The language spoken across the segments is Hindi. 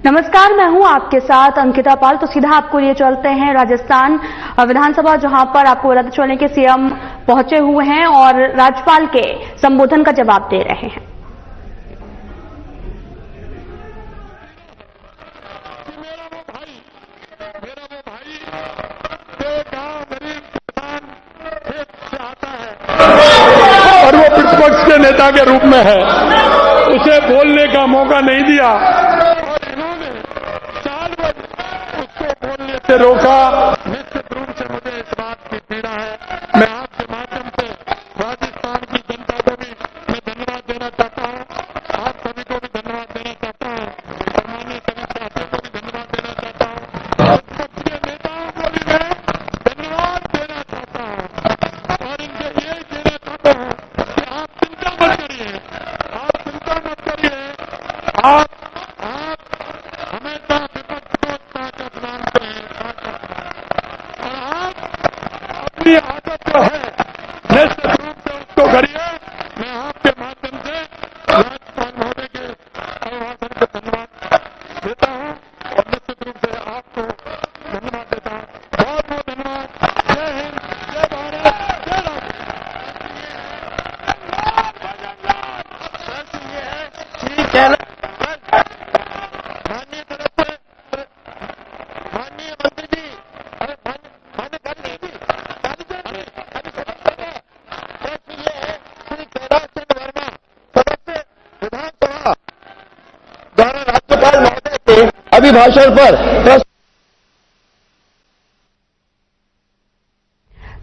नमस्कार, मैं हूं आपके साथ अंकिता पाल। तो सीधा आपको लिए चलते हैं राजस्थान विधानसभा, जहां पर आपको बताते चलने के सीएम पहुंचे हुए हैं और राज्यपाल के संबोधन का जवाब दे रहे हैं। और वो प्रतिपक्ष के नेता के रूप में है, उसे बोलने का मौका नहीं दिया और इन्होंने 4 बार उसको बोलने से रोका। निश्चित रूप से मुझे इस बात की पीड़ा है। मैं आपके माध्यम से राजस्थान की जनता को भी मैं धन्यवाद देना चाहता हूँ, आप सभी को भी धन्यवाद देना चाहता हूँ, सामान्य सभी साथियों को भी धन्यवाद देना चाहता हूँ, और सबके नेताओं को भी मैं धन्यवाद देना चाहता हूँ और इनसे ये देना चाहता हूँ कि आप चिंता मत करिए, आप हमेशा विपक्ष को ताकत मानते हैं और आप अपनी आदत जो है निश्चित रूप से उसको करिए। मैं आपके माध्यम से राज्यपाल महोदय के अभिभाषण को धन्यवाद देता हूँ और निश्चित रूप से आपको धन्यवाद देता हूँ। बहुत बहुत धन्यवाद। जय हिंद, जय भारत, जय राम। राज्यपाल महोदय के अभिभाषण पर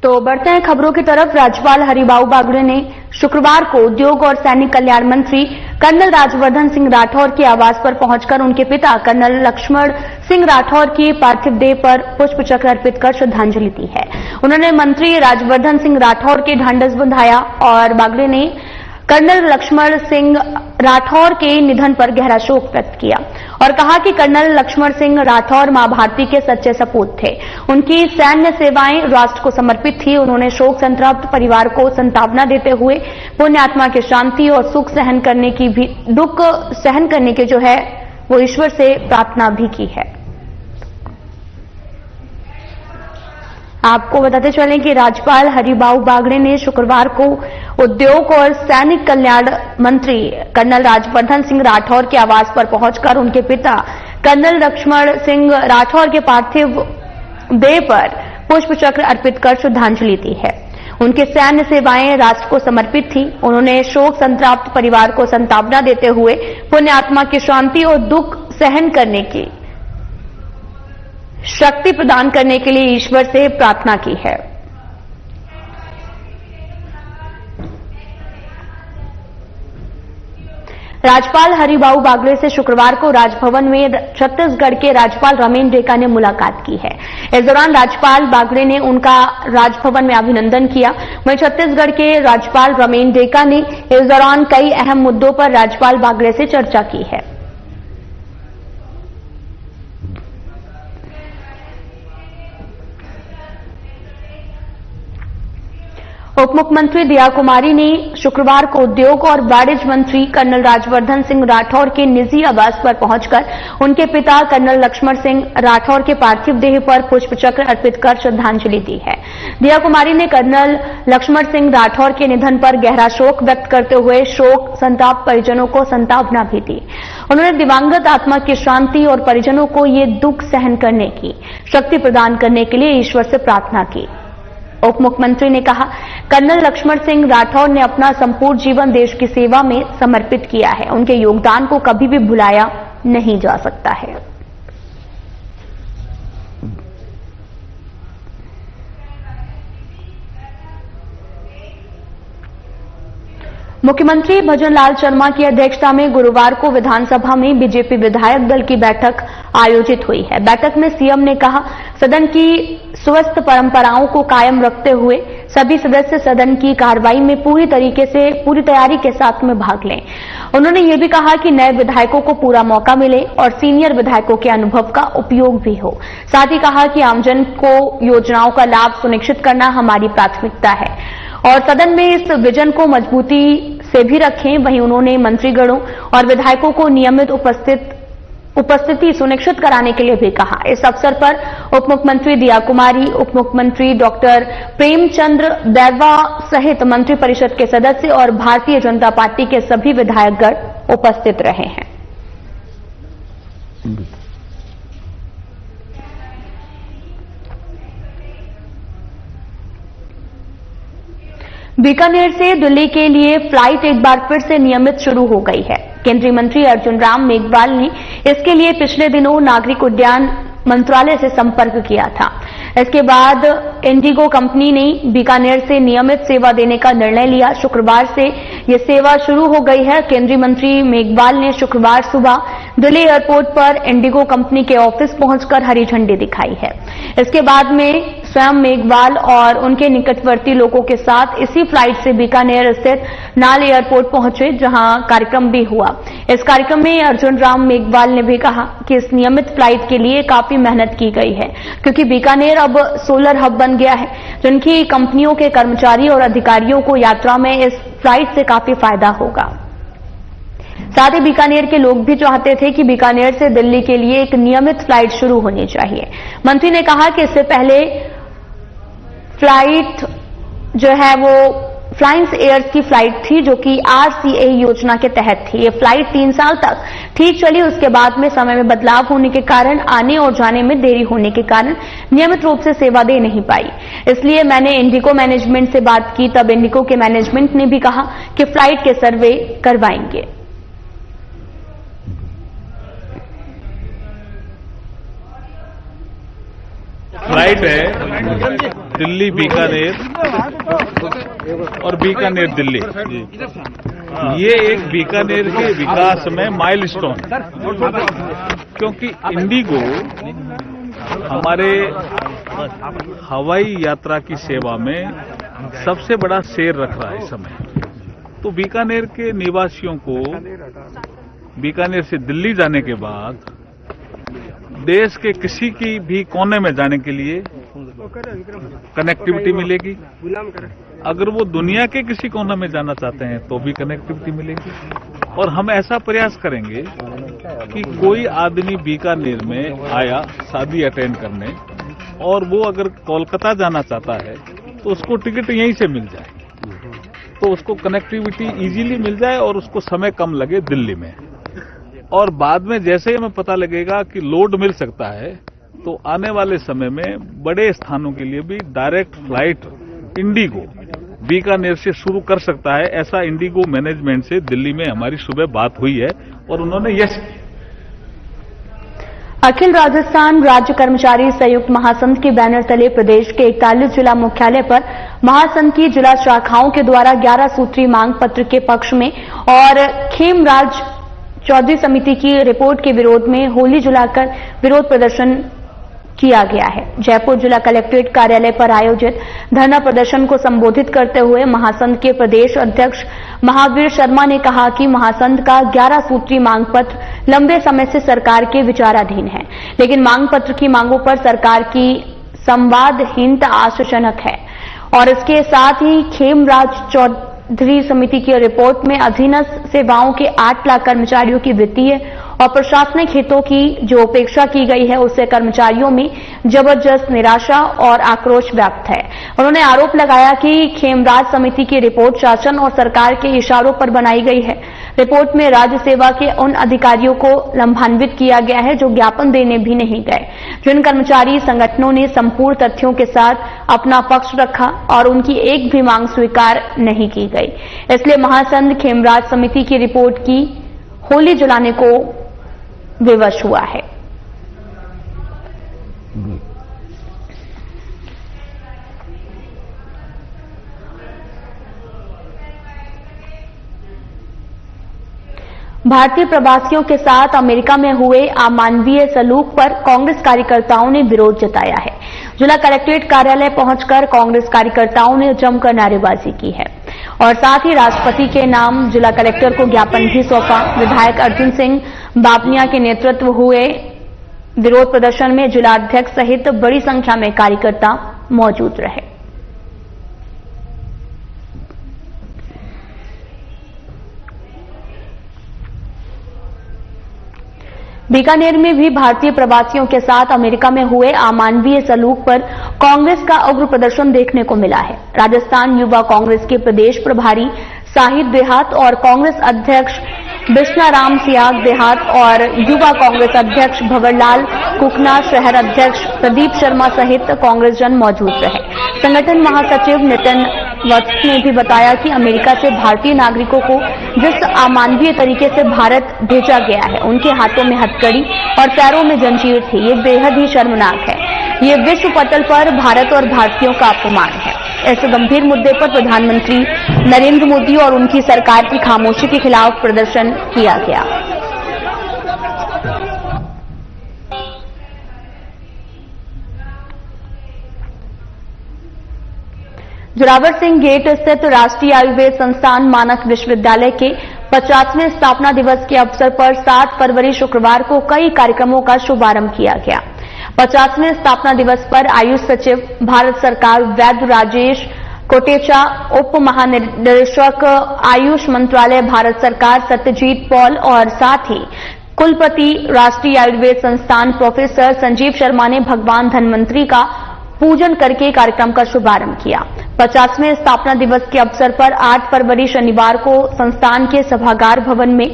तो बढ़ते हैं खबरों की तरफ। राज्यपाल हरिभाऊ बागड़े ने शुक्रवार को उद्योग और सैनिक कल्याण मंत्री कर्नल राज्यवर्धन सिंह राठौर के आवास पर पहुंचकर उनके पिता कर्नल लक्ष्मण सिंह राठौर की पार्थिव देह पर पुष्प चक्र अर्पित कर श्रद्धांजलि दी है। उन्होंने मंत्री राज्यवर्धन सिंह राठौर के ढांढस बंधाया और बागड़े ने कर्नल लक्ष्मण सिंह राठौर के निधन पर गहरा शोक व्यक्त किया और कहा कि कर्नल लक्ष्मण सिंह राठौर मां भारती के सच्चे सपूत थे। उनकी सैन्य सेवाएं राष्ट्र को समर्पित थी। उन्होंने शोक संतप्त परिवार को सांत्वना देते हुए पुण्य आत्मा की शांति और दुख सहन करने की जो है वो ईश्वर से प्रार्थना भी की है। आपको बताते चलें कि राज्यपाल हरिभाऊ बागड़े ने शुक्रवार को उद्योग और सैनिक कल्याण मंत्री कर्नल राज्यवर्धन सिंह राठौर के आवास पर पहुंचकर उनके पिता कर्नल लक्ष्मण सिंह राठौर के पार्थिव देह पर पुष्प चक्र अर्पित कर श्रद्धांजलि दी है। उनकी सैन्य सेवाएं राष्ट्र को समर्पित थी। उन्होंने शोक संतप्त परिवार को सांत्वना देते हुए पुण्य आत्मा की शांति और दुख सहन करने की शक्ति प्रदान करने के लिए ईश्वर से प्रार्थना की है। राज्यपाल हरिभाऊ बागड़े से शुक्रवार को राजभवन में छत्तीसगढ़ के राज्यपाल रमेन डेका ने मुलाकात की है। इस दौरान राज्यपाल बागड़े ने उनका राजभवन में अभिनंदन किया। वहीं छत्तीसगढ़ के राज्यपाल रमेन डेका ने इस दौरान कई अहम मुद्दों पर राज्यपाल बागड़े से चर्चा की है। उप मुख्यमंत्री दया कुमारी ने शुक्रवार को उद्योग और वाणिज्य मंत्री कर्नल राज्यवर्धन सिंह राठौर के निजी आवास पर पहुंचकर उनके पिता कर्नल लक्ष्मण सिंह राठौर के पार्थिव देह पर पुष्प चक्र अर्पित कर श्रद्धांजलि दी है। दया कुमारी ने कर्नल लक्ष्मण सिंह राठौर के निधन पर गहरा शोक व्यक्त करते हुए शोक संताप परिजनों को सांत्वना भी दी। उन्होंने दिवंगत आत्मा की शांति और परिजनों को ये दुख सहन करने की शक्ति प्रदान करने के लिए ईश्वर से प्रार्थना की। उप मुख्यमंत्री ने कहा, कर्नल लक्ष्मण सिंह राठौर ने अपना संपूर्ण जीवन देश की सेवा में समर्पित किया है। उनके योगदान को कभी भी भुलाया नहीं जा सकता है। मुख्यमंत्री भजनलाल शर्मा की अध्यक्षता में गुरुवार को विधानसभा में बीजेपी विधायक दल की बैठक आयोजित हुई है। बैठक में सीएम ने कहा, सदन की स्वस्थ परंपराओं को कायम रखते हुए सभी सदस्य सदन की कार्रवाई में पूरी तैयारी के साथ में भाग लें। उन्होंने ये भी कहा कि नए विधायकों को पूरा मौका मिले और सीनियर विधायकों के अनुभव का उपयोग भी हो। साथ ही कहा कि आमजन को योजनाओं का लाभ सुनिश्चित करना हमारी प्राथमिकता है और सदन में इस विजन को मजबूती से भी रखें। वहीं उन्होंने मंत्रीगणों और विधायकों को नियमित उपस्थित उपस्थिति सुनिश्चित कराने के लिए भी कहा। इस अवसर पर उप मुख्यमंत्री दिया कुमारी, उप मुख्यमंत्री डॉक्टर प्रेमचंद्र दैरवा सहित मंत्रिपरिषद के सदस्य और भारतीय जनता पार्टी के सभी विधायकगण उपस्थित रहे हैं। बीकानेर से दिल्ली के लिए फ्लाइट एक बार फिर से नियमित शुरू हो गई है। केंद्रीय मंत्री अर्जुन राम मेघवाल ने इसके लिए पिछले दिनों नागरिक उड्डयन मंत्रालय से संपर्क किया था। इसके बाद इंडिगो कंपनी ने बीकानेर से नियमित सेवा देने का निर्णय लिया। शुक्रवार से यह सेवा शुरू हो गई है। केंद्रीय मंत्री मेघवाल ने शुक्रवार सुबह दिल्ली एयरपोर्ट पर इंडिगो कंपनी के ऑफिस पहुंचकर हरी झंडी दिखाई है। इसके बाद में स्वयं मेघवाल और उनके निकटवर्ती लोगों के साथ इसी फ्लाइट से बीकानेर स्थित नाल एयरपोर्ट पहुंचे, जहां कार्यक्रम भी हुआ। इस कार्यक्रम में अर्जुन राम मेघवाल ने भी कहा कि इस नियमित फ्लाइट के लिए काफी मेहनत की गई है, क्योंकि बीकानेर अब सोलर हब बन गया है, जिनकी कंपनियों के कर्मचारी और अधिकारियों को यात्रा में इस फ्लाइट से काफी फायदा होगा। साथ ही बीकानेर के लोग भी चाहते थे कि बीकानेर से दिल्ली के लिए एक नियमित फ्लाइट शुरू होनी चाहिए। मंत्री ने कहा कि इससे पहले फ्लाइट जो है वो फ्लाइंग एयर्स की फ्लाइट थी, जो कि RCA योजना के तहत थी। ये फ्लाइट 3 साल तक ठीक चली। उसके बाद में समय में बदलाव होने के कारण, आने और जाने में देरी होने के कारण नियमित रूप से सेवा दे नहीं पाई। इसलिए मैंने इंडिगो मैनेजमेंट से बात की। तब इंडिगो के मैनेजमेंट ने भी कहा कि फ्लाइट के सर्वे करवाएंगे। फ्लाइट है दिल्ली बीकानेर और बीकानेर दिल्ली। ये एक बीकानेर के विकास में माइलस्टोन, क्योंकि इंडिगो हमारे हवाई यात्रा की सेवा में सबसे बड़ा शेयर रख रहा है इस समय। तो बीकानेर के निवासियों को बीकानेर से दिल्ली जाने के बाद देश के किसी की भी कोने में जाने के लिए कनेक्टिविटी मिलेगी। अगर वो दुनिया के किसी कोने में जाना चाहते हैं तो भी कनेक्टिविटी मिलेगी। और हम ऐसा प्रयास करेंगे कि कोई आदमी बीकानेर में आया शादी अटेंड करने और वो अगर कोलकाता जाना चाहता है तो उसको टिकट यहीं से मिल जाए, तो उसको कनेक्टिविटी इजीली मिल जाए और उसको समय कम लगे दिल्ली में। और बाद में जैसे ही हमें पता लगेगा कि लोड मिल सकता है तो आने वाले समय में बड़े स्थानों के लिए भी डायरेक्ट फ्लाइट इंडिगो बीकानेर से शुरू कर सकता है। ऐसा इंडिगो मैनेजमेंट से दिल्ली में हमारी सुबह बात हुई है और उन्होंने यस किया। अखिल राजस्थान राज्य कर्मचारी संयुक्त महासंघ के बैनर तले प्रदेश के 41 जिला मुख्यालय पर महासंघ की जिला शाखाओं के द्वारा 11 सूत्री मांग पत्र के पक्ष में और खेमराज चौधरी समिति की रिपोर्ट के विरोध में होली जलाकर विरोध प्रदर्शन किया गया है। जयपुर जिला कलेक्ट्रेट कार्यालय पर आयोजित धरना प्रदर्शन को संबोधित करते हुए महासंघ के प्रदेश अध्यक्ष महावीर शर्मा ने कहा कि महासंघ का 11 सूत्री मांग पत्र लंबे समय से सरकार के विचाराधीन है, लेकिन मांग पत्र की मांगों पर सरकार की संवादहीनता आश्चर्यजनक है। और इसके साथ ही खेमराज चौधरी समिति की रिपोर्ट में अधीनस्थ सेवाओं के 8 लाख कर्मचारियों की वित्तीय और प्रशासनिक हितों की जो उपेक्षा की गई है, उससे कर्मचारियों में जबरदस्त निराशा और आक्रोश व्याप्त है। उन्होंने आरोप लगाया कि खेमराज समिति की रिपोर्ट शासन और सरकार के इशारों पर बनाई गई है। रिपोर्ट में राज्य सेवा के उन अधिकारियों को लंबान्वित किया गया है जो ज्ञापन देने भी नहीं गए। जिन कर्मचारी संगठनों ने संपूर्ण तथ्यों के साथ अपना पक्ष रखा और उनकी एक भी मांग स्वीकार नहीं की गई। इसलिए महासंघ खेमराज समिति की रिपोर्ट की होली जलाने को विवश हुआ है। भारतीय प्रवासियों के साथ अमेरिका में हुए अमानवीय सलूक पर कांग्रेस कार्यकर्ताओं ने विरोध जताया है। जिला कलेक्ट्रेट कार्यालय पहुंचकर कांग्रेस कार्यकर्ताओं ने जमकर नारेबाजी की है और साथ ही राष्ट्रपति के नाम जिला कलेक्टर को ज्ञापन भी सौंपा। विधायक अर्जुन सिंह बापनिया के नेतृत्व हुए विरोध प्रदर्शन में जिलाध्यक्ष सहित बड़ी संख्या में कार्यकर्ता मौजूद रहे। बीकानेर में भी भारतीय प्रवासियों के साथ अमेरिका में हुए अमानवीय सलूक पर कांग्रेस का उग्र प्रदर्शन देखने को मिला है। राजस्थान युवा कांग्रेस के प्रदेश प्रभारी साहिद देहात और कांग्रेस अध्यक्ष बिश्नाराम सियाग देहात और युवा कांग्रेस अध्यक्ष भंवरलाल कुकना, शहर अध्यक्ष प्रदीप शर्मा सहित कांग्रेस जन मौजूद रहे। संगठन महासचिव नितिन वत्स ने भी बताया कि अमेरिका से भारतीय नागरिकों को जिस अमानवीय तरीके से भारत भेजा गया है, उनके हाथों में हथकड़ी और पैरों में जंजीर थी, ये बेहद ही शर्मनाक है। ये विश्व पटल पर भारत और भारतीयों का अपमान है। इस गंभीर मुद्दे पर प्रधानमंत्री नरेंद्र मोदी और उनकी सरकार की खामोशी के खिलाफ प्रदर्शन किया गया। जोरावर सिंह गेट स्थित राष्ट्रीय आयुर्वेद संस्थान मानक विश्वविद्यालय के 50वें स्थापना दिवस के अवसर पर 7 फरवरी शुक्रवार को कई कार्यक्रमों का शुभारंभ किया गया। 50वें स्थापना दिवस पर आयुष सचिव भारत सरकार वैद्य राजेश कोटेचा, उप महानिदेशक आयुष मंत्रालय भारत सरकार सत्यजीत पॉल और साथ ही कुलपति राष्ट्रीय आयुर्वेद संस्थान प्रोफेसर संजीव शर्मा ने भगवान धन्वंतरी का पूजन करके कार्यक्रम का शुभारंभ किया। 50वें स्थापना दिवस के अवसर पर 8 फरवरी शनिवार को संस्थान के सभागार भवन में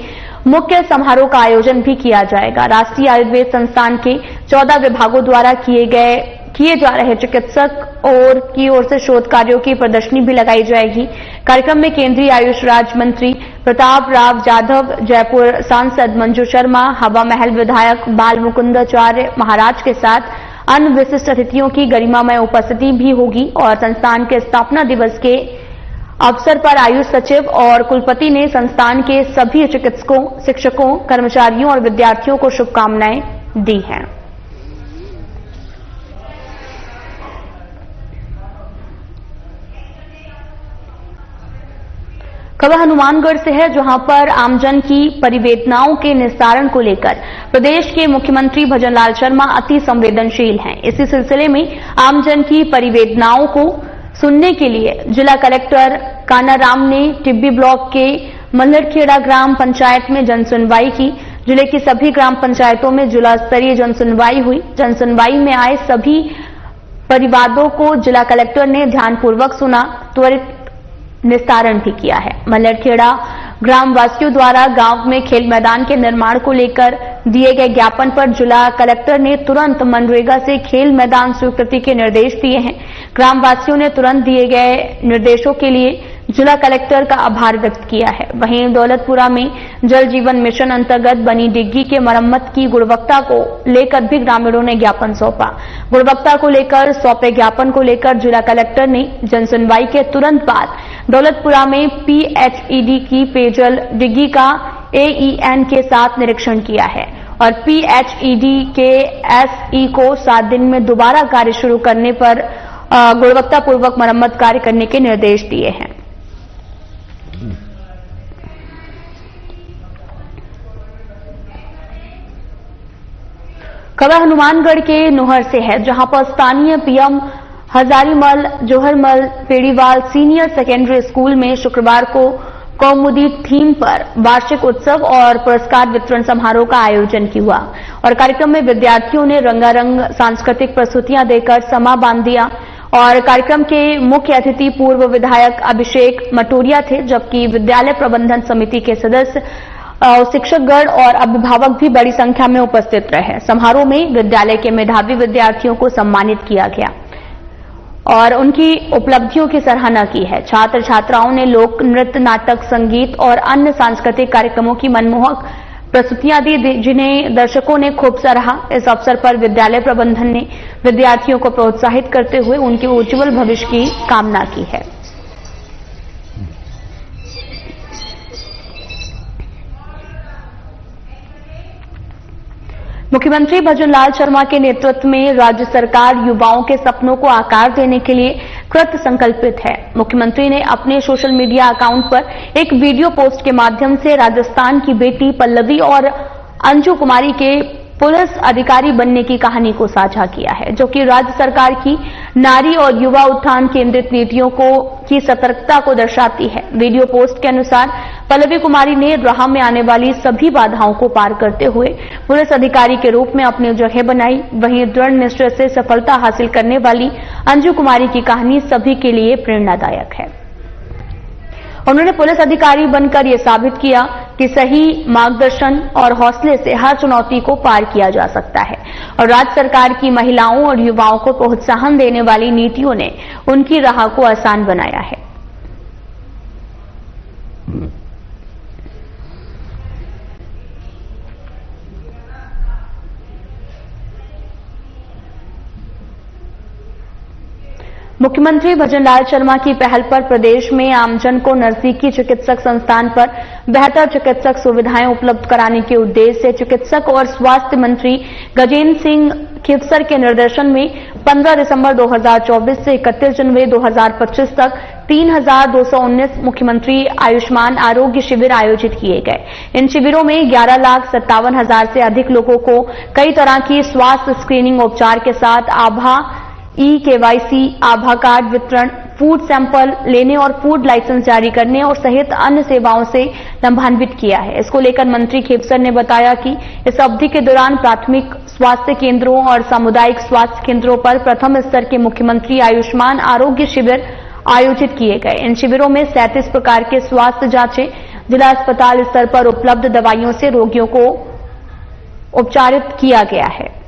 मुख्य समारोह का आयोजन भी किया जाएगा। राष्ट्रीय आयुर्वेद संस्थान के 14 विभागों द्वारा किए जा रहे चिकित्सक और की ओर से शोध कार्यों की प्रदर्शनी भी लगाई जाएगी। कार्यक्रम में केंद्रीय आयुष राज्य मंत्री प्रताप राव जाधव, जयपुर सांसद मंजू शर्मा, हवा महल विधायक बाल मुकुंदाचार्य महाराज के साथ अन्य विशिष्ट अतिथियों की गरिमामय उपस्थिति भी होगी और संस्थान के स्थापना दिवस के अवसर पर आयुष सचिव और कुलपति ने संस्थान के सभी चिकित्सकों, शिक्षकों, कर्मचारियों और विद्यार्थियों को शुभकामनाएं दी हैं। खबर हनुमानगढ़ से है, जहां पर आमजन की परिवेदनाओं के निस्तारण को लेकर प्रदेश के मुख्यमंत्री भजनलाल शर्मा अति संवेदनशील हैं। इसी सिलसिले में आमजन की परिवेदनाओं को सुनने के लिए जिला कलेक्टर कानाराम ने टिब्बी ब्लॉक के मल्हरखेड़ा ग्राम पंचायत में जनसुनवाई की। जिले की सभी ग्राम पंचायतों में जिला स्तरीय जनसुनवाई हुई। जनसुनवाई में आए सभी परिवादों को जिला कलेक्टर ने ध्यानपूर्वक सुना, त्वरित निस्तारण भी किया है। मल्हरखेड़ा ग्राम वासियों द्वारा गांव में खेल मैदान के निर्माण को लेकर दिए गए ज्ञापन पर जिला कलेक्टर ने तुरंत मनरेगा से खेल मैदान स्वीकृति के निर्देश दिए हैं। ग्राम वासियों ने तुरंत दिए गए निर्देशों के लिए जिला कलेक्टर का आभार व्यक्त किया है। वहीं दौलतपुरा में जल जीवन मिशन अंतर्गत बनी डिग्गी के मरम्मत की गुणवत्ता को लेकर भी ग्रामीणों ने ज्ञापन सौंपा। गुणवत्ता को लेकर सौंपे ज्ञापन को लेकर जिला कलेक्टर ने जनसुनवाई के तुरंत बाद दौलतपुरा में पीएचईडी की पेयजल डिग्गी का एईएन के साथ निरीक्षण किया है और पीएचईडी के एसई को 7 दिन में दोबारा कार्य शुरू करने पर गुणवत्तापूर्वक मरम्मत कार्य करने के निर्देश दिए हैं। खबर हनुमानगढ़ के नोहर से है, जहां पर स्थानीय PM Hazarimal Joharmal Pediwal senior secondary school में शुक्रवार को कौमुदी थीम पर वार्षिक उत्सव और पुरस्कार वितरण समारोह का आयोजन किया और कार्यक्रम में विद्यार्थियों ने रंगारंग सांस्कृतिक प्रस्तुतियां देकर समा बांध दिया और कार्यक्रम के मुख्य अतिथि पूर्व विधायक अभिषेक मटोरिया थे, जबकि विद्यालय प्रबंधन समिति के सदस्य, शिक्षकगण और अभिभावक भी बड़ी संख्या में उपस्थित रहे। समारोह में विद्यालय के मेधावी विद्यार्थियों को सम्मानित किया गया और उनकी उपलब्धियों की सराहना की है। छात्र छात्राओं ने लोक नृत्य, नाटक, संगीत और अन्य सांस्कृतिक कार्यक्रमों की मनमोहक प्रस्तुतियां दी, जिन्हें दर्शकों ने खूब सराहा। इस अवसर पर विद्यालय प्रबंधन ने विद्यार्थियों को प्रोत्साहित करते हुए उनके उज्जवल भविष्य की कामना की है। मुख्यमंत्री भजनलाल शर्मा के नेतृत्व में राज्य सरकार युवाओं के सपनों को आकार देने के लिए कृत संकल्पित है। मुख्यमंत्री ने अपने सोशल मीडिया अकाउंट पर एक वीडियो पोस्ट के माध्यम से राजस्थान की बेटी पल्लवी और अंजू कुमारी के पुलिस अधिकारी बनने की कहानी को साझा किया है, जो कि राज्य सरकार की नारी और युवा उत्थान केंद्रित नीतियों की सतर्कता को दर्शाती है। वीडियो पोस्ट के अनुसार पल्लवी कुमारी ने राह में आने वाली सभी बाधाओं को पार करते हुए पुलिस अधिकारी के रूप में अपनी जगह बनाई। वहीं दृढ़ निश्चय से सफलता हासिल करने वाली अंजू कुमारी की कहानी सभी के लिए प्रेरणादायक है। उन्होंने पुलिस अधिकारी बनकर यह साबित किया कि सही मार्गदर्शन और हौसले से हर चुनौती को पार किया जा सकता है और राज्य सरकार की महिलाओं और युवाओं को प्रोत्साहन देने वाली नीतियों ने उनकी राह को आसान बनाया है। मुख्यमंत्री भजनलाल शर्मा की पहल पर प्रदेश में आमजन को नजदीकी चिकित्सक संस्थान पर बेहतर चिकित्सक सुविधाएं उपलब्ध कराने के उद्देश्य से चिकित्सक और स्वास्थ्य मंत्री गजेंद्र सिंह खिवसर के निर्देशन में 15 दिसंबर 2024 से 31 जनवरी 2025 तक 3,219 मुख्यमंत्री आयुष्मान आरोग्य शिविर आयोजित किए गए। इन शिविरों में 11,57,000 से अधिक लोगों को कई तरह की स्वास्थ्य स्क्रीनिंग उपचार के साथ आभा KYC, आभा कार्ड वितरण, फूड सैंपल लेने और फूड लाइसेंस जारी करने और सहित अन्य सेवाओं से लाभान्वित किया है। इसको लेकर मंत्री खिवसर ने बताया कि इस अवधि के दौरान प्राथमिक स्वास्थ्य केंद्रों और सामुदायिक स्वास्थ्य केंद्रों पर प्रथम स्तर के मुख्यमंत्री आयुष्मान आरोग्य शिविर आयोजित किए गए। इन शिविरों में 37 प्रकार के स्वास्थ्य जांचें जिला अस्पताल स्तर पर उपलब्ध दवाइयों से रोगियों को उपचारित किया गया है।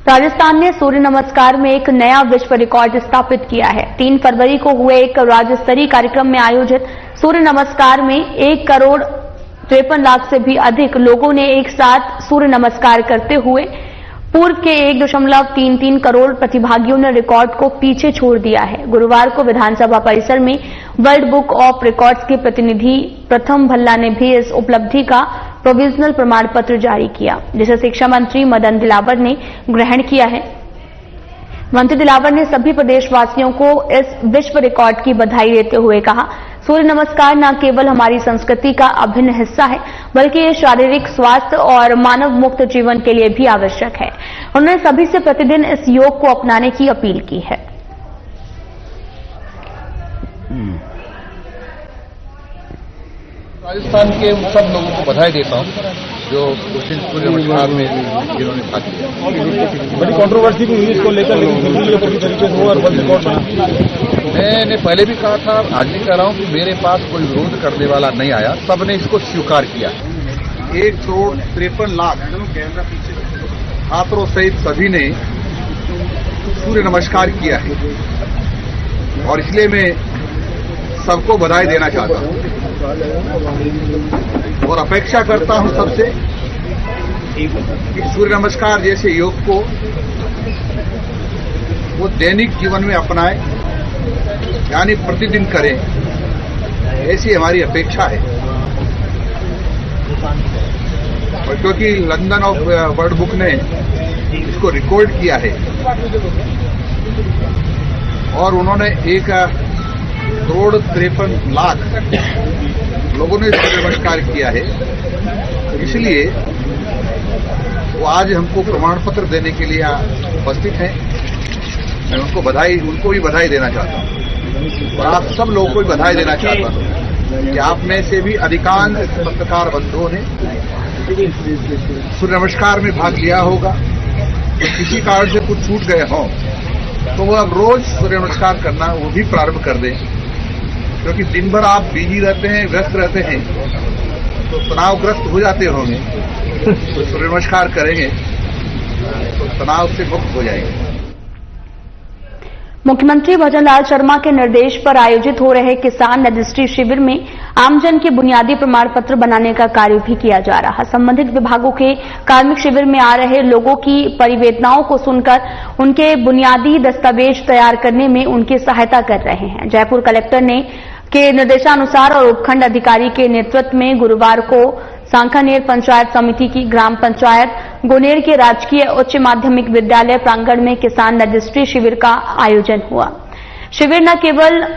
राजस्थान ने सूर्य नमस्कार में एक नया विश्व रिकॉर्ड स्थापित किया है। 3 फरवरी को हुए एक राज्य स्तरीय कार्यक्रम में आयोजित सूर्य नमस्कार में 1,53,00,000 से भी अधिक लोगों ने एक साथ सूर्य नमस्कार करते हुए पूर्व के 1.33 करोड़ प्रतिभागियों ने रिकॉर्ड को पीछे छोड़ दिया है। गुरुवार को विधानसभा परिसर में वर्ल्ड बुक ऑफ रिकॉर्ड्स के प्रतिनिधि प्रथम भल्ला ने भी इस उपलब्धि का प्रोविजनल प्रमाण पत्र जारी किया, जिसे शिक्षा मंत्री मदन दिलावर ने ग्रहण किया है। मंत्री दिलावर ने सभी प्रदेशवासियों को इस विश्व रिकॉर्ड की बधाई देते हुए कहा, सूर्य नमस्कार न केवल हमारी संस्कृति का अभिन्न हिस्सा है, बल्कि ये शारीरिक स्वास्थ्य और मानव मुक्त जीवन के लिए भी आवश्यक है। उन्होंने सभी से प्रतिदिन इस योग को अपनाने की अपील की है। राजस्थान के सब लोगों को बधाई देता हूं जो सूर्य नमस्कार में जिन्होंने भाग लिया। बड़ी कंट्रोवर्सी भी हुई इसको लेकर, पूरी तरीके से और वर्ल्ड रिकॉर्ड बना। मैंने पहले भी कहा था, आज भी कह रहा हूं कि मेरे पास कोई विरोध करने वाला नहीं आया, सबने इसको स्वीकार किया। 1,53,00,000 छात्रों सहित सभी ने सूर्य नमस्कार किया है और इसलिए मैं सबको बधाई देना चाहता हूं और अपेक्षा करता हूं सबसे कि सूर्य नमस्कार जैसे योग को वो दैनिक जीवन में अपनाएं, यानी प्रतिदिन करें, ऐसी हमारी अपेक्षा है। और क्योंकि लंदन ऑफ वर्ल्ड बुक ने इसको रिकॉर्ड किया है और उन्होंने 1,53,00,000 लोगों ने सूर्य नमस्कार किया है, इसलिए वो आज हमको प्रमाण पत्र देने के लिए उपस्थित हैं। मैं उनको भी बधाई देना चाहता हूं और आप सब लोगों को भी बधाई देना चाहता हूं कि आप में से भी अधिकांश पत्रकार बंधुओं ने सूर्य नमस्कार में भाग लिया होगा। तो किसी कारण से कुछ छूट गए हों तो वो अब रोज सूर्य नमस्कार करना वो भी प्रारंभ कर दें, क्योंकि दिन भर आप बिजी रहते हैं, व्यस्त रहते हैं, तो तनावग्रस्त हो जाते होंगे। तो सूर्य नमस्कार करेंगे तो तनाव से मुक्त हो जाएंगे। मुख्यमंत्री भजनलाल शर्मा के निर्देश पर आयोजित हो रहे किसान रजिस्ट्री शिविर में आमजन के बुनियादी प्रमाण पत्र बनाने का कार्य भी किया जा रहा। संबंधित विभागों के कार्मिक शिविर में आ रहे लोगों की परिवेदनाओं को सुनकर उनके बुनियादी दस्तावेज तैयार करने में उनकी सहायता कर रहे हैं। जयपुर कलेक्टर के निर्देशानुसार और उपखंड अधिकारी के नेतृत्व में गुरुवार को सांखानेर पंचायत समिति की ग्राम पंचायत गोनेर के राजकीय उच्च माध्यमिक विद्यालय प्रांगण में किसान रजिस्ट्री शिविर का आयोजन हुआ। शिविर न केवल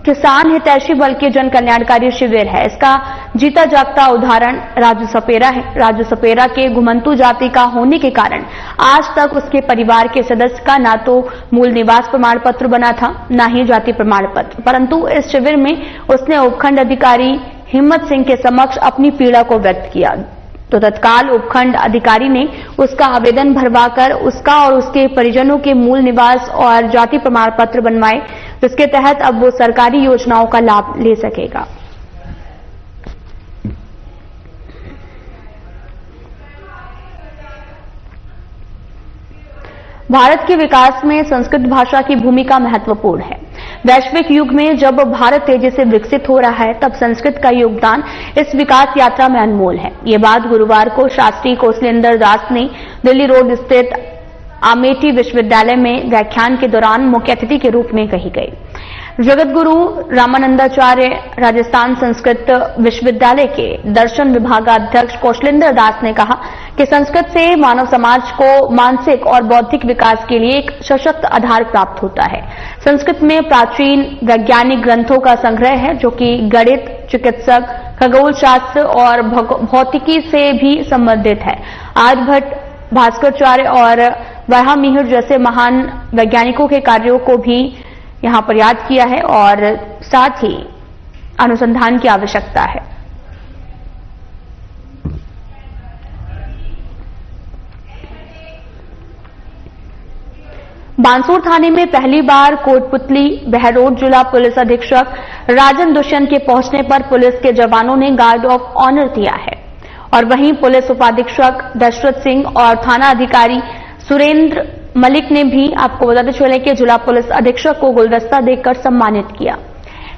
किसान हितैषी बल्कि जन कल्याणकारी शिविर है। इसका जीता जागता उदाहरण राजू सपेरा है। राजू सपेरा के घुमंतू जाति का होने के कारण आज तक उसके परिवार के सदस्य का ना तो मूल निवास प्रमाण पत्र बना था, न ही जाति प्रमाण पत्र, परंतु इस शिविर में उसने उपखंड अधिकारी हिम्मत सिंह के समक्ष अपनी पीड़ा को व्यक्त किया, तो तत्काल उपखंड अधिकारी ने उसका आवेदन भरवाकर उसका और उसके परिजनों के मूल निवास और जाति प्रमाण पत्र बनवाए, जिसके तहत अब वो सरकारी योजनाओं का लाभ ले सकेगा। भारत के विकास में संस्कृत भाषा की भूमिका महत्वपूर्ण है। वैश्विक युग में जब भारत तेजी से विकसित हो रहा है, तब संस्कृत का योगदान इस विकास यात्रा में अनमोल है। ये बात गुरुवार को शास्त्री कौशलेंद्र दास ने दिल्ली रोड स्थित अमेठी विश्वविद्यालय में व्याख्यान के दौरान मुख्य अतिथि के रूप में कही गई। जगत गुरु रामानंदाचार्य राजस्थान संस्कृत विश्वविद्यालय के दर्शन विभागाध्यक्ष कौशलेंद्र दास ने कहा कि संस्कृत से मानव समाज को मानसिक और बौद्धिक विकास के लिए एक सशक्त आधार प्राप्त होता है। संस्कृत में प्राचीन वैज्ञानिक ग्रंथों का संग्रह है, जो कि गणित, चिकित्सक, खगोल शास्त्र और भौतिकी से भी संबंधित है। आर्यभट्ट, भास्कराचार्य और वराहमिहिर जैसे महान वैज्ञानिकों के कार्यों को भी यहां पर याद किया है और साथ ही अनुसंधान की आवश्यकता है। बांसुर थाने में पहली बार कोटपुतली बहरोड जिला पुलिस अधीक्षक राजन दुष्यंत के पहुंचने पर पुलिस के जवानों ने गार्ड ऑफ ऑनर दिया है, और वहीं पुलिस उपाधीक्षक दशरथ सिंह और थाना अधिकारी सुरेंद्र मलिक ने भी, आपको बताते चले कि जिला पुलिस अधीक्षक को गुलदस्ता देकर सम्मानित किया।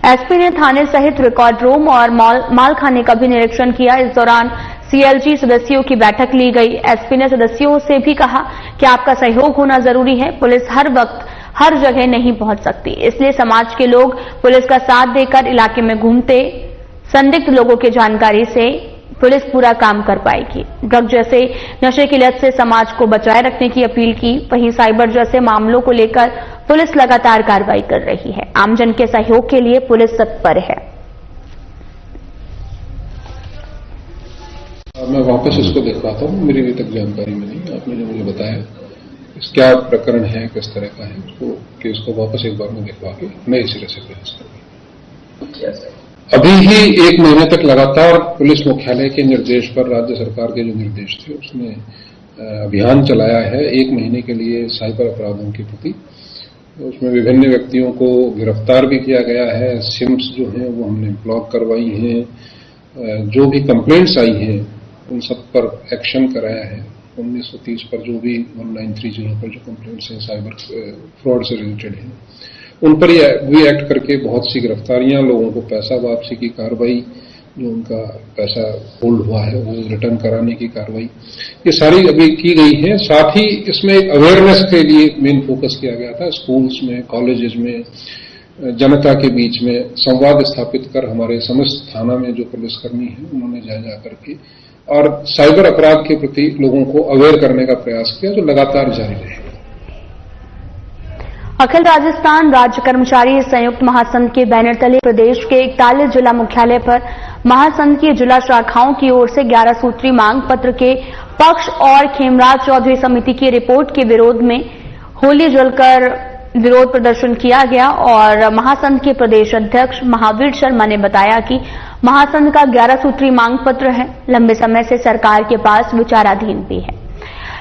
एसपी ने थाने सहित रिकॉर्ड रूम और मालखाने का भी निरीक्षण किया। इस दौरान सीएलजी सदस्यों की बैठक ली गई। एसपी ने सदस्यों से भी कहा कि आपका सहयोग होना जरूरी है। पुलिस हर वक्त हर जगह नहीं पहुंच सकती, इसलिए समाज के लोग पुलिस का साथ देकर इलाके में घूमते संदिग्ध लोगों की जानकारी से पुलिस पूरा काम कर पाएगी। ड्रग जैसे नशे की लत से समाज को बचाए रखने की अपील की। वहीं साइबर जैसे मामलों को लेकर पुलिस लगातार कार्रवाई कर रही है। आमजन के सहयोग के लिए पुलिस तत्पर है। मैं वापस इसको दिखवाता हूँ, मेरी अभी तक जानकारी में नहीं। आपने जो मुझे बताया क्या प्रकरण है, किस तरह का है, उसको केस को वापस एक बार में दिखवा के नए सिरे से प्रयास करूंगा। अभी ही 1 महीने तक लगातार पुलिस मुख्यालय के निर्देश पर, राज्य सरकार के जो निर्देश थे, उसने अभियान चलाया है 1 महीने के लिए साइबर अपराधों के प्रति। उसमें विभिन्न व्यक्तियों को गिरफ्तार भी किया गया है। सिम्स जो हैं वो हमने ब्लॉक करवाई हैं। जो भी कंप्लेंट्स आई हैं उन सब पर एक्शन कराया है। 1930 पर जो भी 1930 पर जो कंप्लेंट्स हैं साइबर फ्रॉड से रिलेटेड हैं, उन पर भी एक्ट करके बहुत सी गिरफ्तारियां, लोगों को पैसा वापसी की कार्रवाई, जो उनका पैसा होल्ड हुआ है वो रिटर्न कराने की कार्रवाई, ये सारी अभी की गई है। साथ ही इसमें एक अवेयरनेस के लिए मेन फोकस किया गया था। स्कूल्स में, कॉलेजेस में, जनता के बीच में संवाद स्थापित कर हमारे समस्त थाना में जो पुलिसकर्मी है उन्होंने जा करके और साइबर अपराध के प्रति लोगों को अवेयर करने का प्रयास किया, जो लगातार जारी रहेगा। अखिल राजस्थान राज्य कर्मचारी संयुक्त महासंघ के बैनर तले प्रदेश के 41 जिला मुख्यालय पर महासंघ की जिला शाखाओं की ओर से 11 सूत्री मांग पत्र के पक्ष और खेमराज चौधरी समिति की रिपोर्ट के विरोध में होली जलकर विरोध प्रदर्शन किया गया। और महासंघ के प्रदेश अध्यक्ष महावीर शर्मा ने बताया कि महासंघ का 11 सूत्री मांग पत्र है, लंबे समय से सरकार के पास विचाराधीन भी है,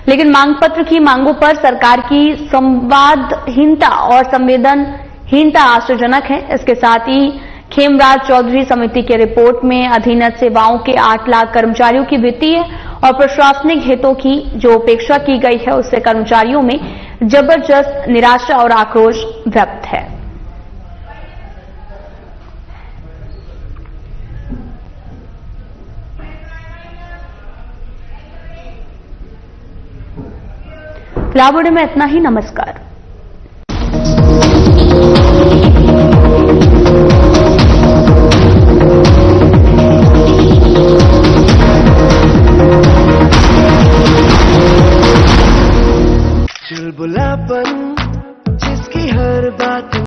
लेकिन मांग पत्र की मांगों पर सरकार की संवादहीनता और संवेदनहीनता आश्चर्यजनक है। इसके साथ ही खेमराज चौधरी समिति के रिपोर्ट में अधीनस्थ सेवाओं के 8 लाख कर्मचारियों की वित्तीय और प्रशासनिक हितों की जो उपेक्षा की गई है, उससे कर्मचारियों में जबरदस्त निराशा और आक्रोश व्यक्त है। फिलहाल में इतना ही। नमस्कार।